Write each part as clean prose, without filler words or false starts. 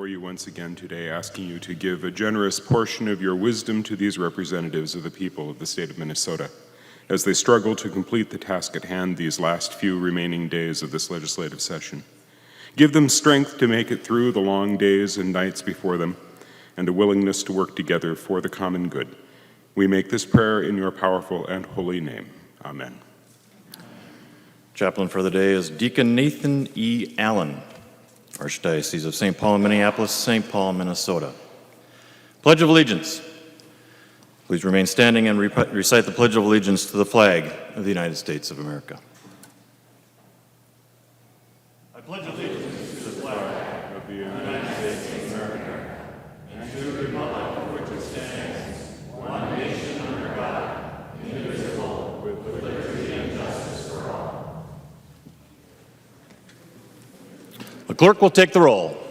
before you once again today, asking you to give a generous portion of your wisdom to these representatives of the people of the state of Minnesota as they struggle to complete the task at hand these last few remaining days of this legislative session. Give them strength to make it through the long days and nights before them, and a willingness to work together for the common good. We make this prayer in your powerful and holy name. Amen. Chaplain for the day is Deacon Nathan E. Allen, Archdiocese of St. Paul and Minneapolis, St. Paul, Minnesota. Pledge of Allegiance. Please remain standing and recite the Pledge of Allegiance to the flag of the United States of America. I pledge allegiance to the flag of the United States of America and to the republic for which it stands, one nation under God, indivisible, with liberty and justice for all. The clerk will take the roll.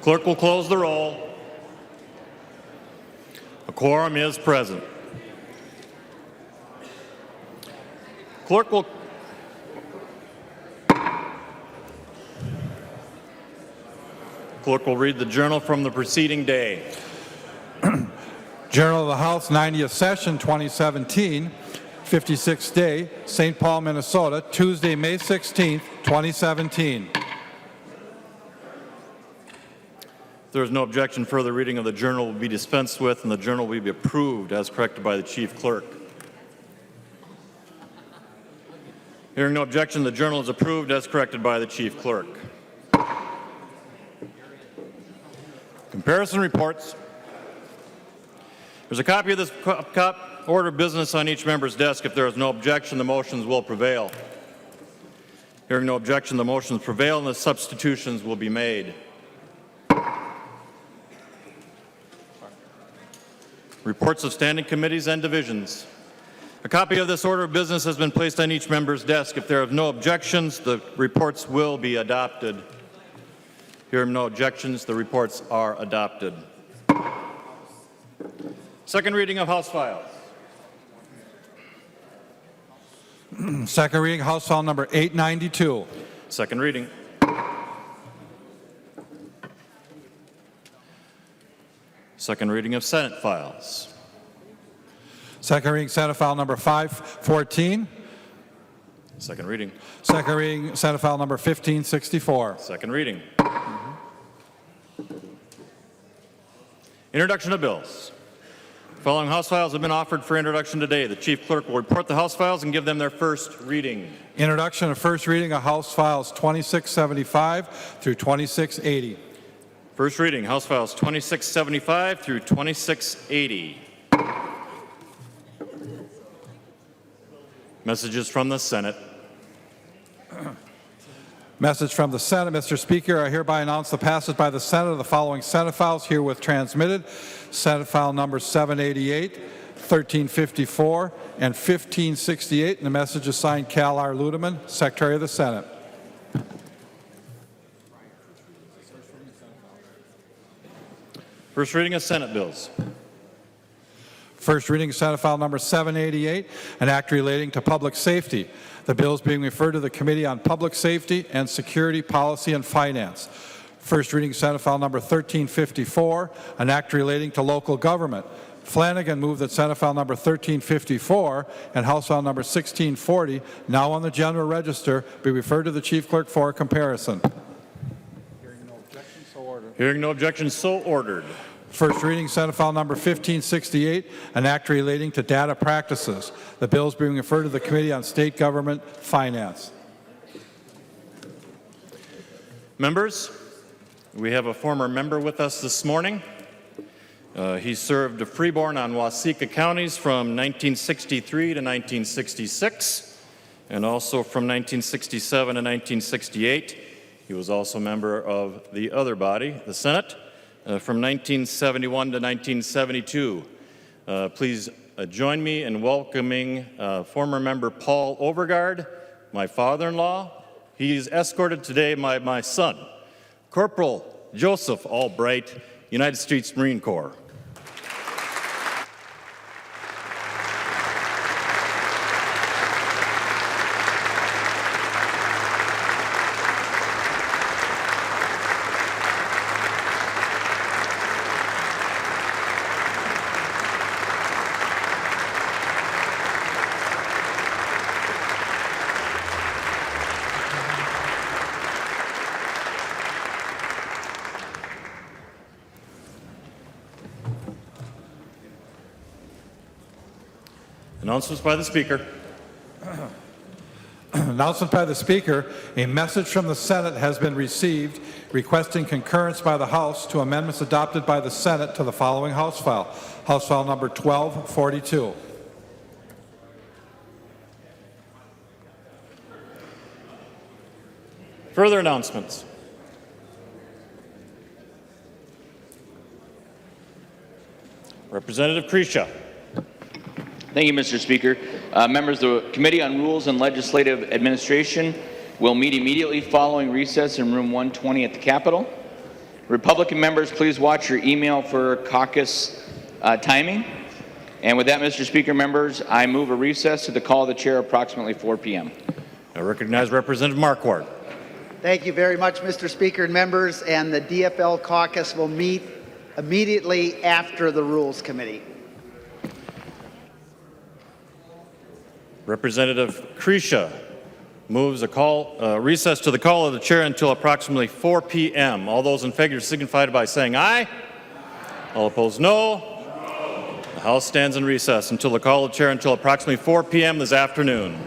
Clerk will close the roll. A quorum is present. Clerk will read the journal from the preceding day. Journal of the House, 90th Session, 2017, 56th day, St. Paul, Minnesota, Tuesday, May 16th, 2017. If there is no objection, further reading of the journal will be dispensed with, and the journal will be approved as corrected by the Chief Clerk. Hearing no objection, the journal is approved as corrected by the Chief Clerk. Comparison reports. There's a copy of this order of business on each member's desk. If there is no objection, the motions will prevail. Hearing no objection, the motions prevail and the substitutions will be made. Reports of standing committees and divisions. A copy of this order of business has been placed on each member's desk. If there are no objections, the reports will be adopted. Hearing no objections, the reports are adopted. Second reading of House files. Second reading, House File number 892. Second reading. Second reading of Senate files. Second reading, Senate File number 514. Second reading. Second reading, Senate File number 1564. Second reading. Introduction of bills. The following House files have been offered for introduction today. The Chief Clerk will report the House files and give them their first reading. Introduction of first reading of House Files 2675 through 2680. First reading, House files 2675 through 2680. Messages from the Senate. Message from the Senate. Mr. Speaker, I hereby announce the passage by the Senate of the following Senate files herewith transmitted. Senate File numbers 788, 1354, and 1568. And the message is signed Cal R. Ludeman, Secretary of the Senate. First reading of Senate bills. First reading, Senate File number 788, an act relating to public safety. The bill is being referred to the Committee on Public Safety and Security Policy and Finance. First reading, Senate File number 1354, an act relating to local government. Flanagan moved that Senate File number 1354 and House File number 1640, now on the General Register, be referred to the Chief Clerk for comparison. Hearing no objection, so ordered. Hearing no objection, so ordered. First reading, Senate File number 1568, an act relating to data practices. The bill is being referred to the Committee on State Government Finance. Members, we have a former member with us this morning. He served Freeborn on Waseca counties from 1963 to 1966, and also from 1967 to 1968. He was also a member of the other body, the Senate, from 1971 to 1972. Please join me in welcoming former member Paul Overgaard, my father-in-law. He is escorted today by my son, Corporal Joseph Albright, United States Marine Corps. Announcements by the Speaker. Announcement by the Speaker. A message from the Senate has been received requesting concurrence by the House to amendments adopted by the Senate to the following House File. House File number 1242. Further announcements. Representative Krisha. Thank you, Mr. Speaker. Members, the Committee on Rules and Legislative Administration will meet immediately following recess in room 120 at the Capitol. Republican members, please watch your email for caucus timing. And with that, Mr. Speaker, members, I move a recess to the call of the chair approximately 4 p.m. I recognize Representative Marquardt. Thank you very much, Mr. Speaker and members, and the DFL caucus will meet immediately after the Rules Committee. Representative Kresha moves a recess to the call of the chair until approximately 4 p.m. All those in favor signify by saying aye. All opposed, no. The House stands in recess until the call of the chair until approximately 4 p.m. this afternoon.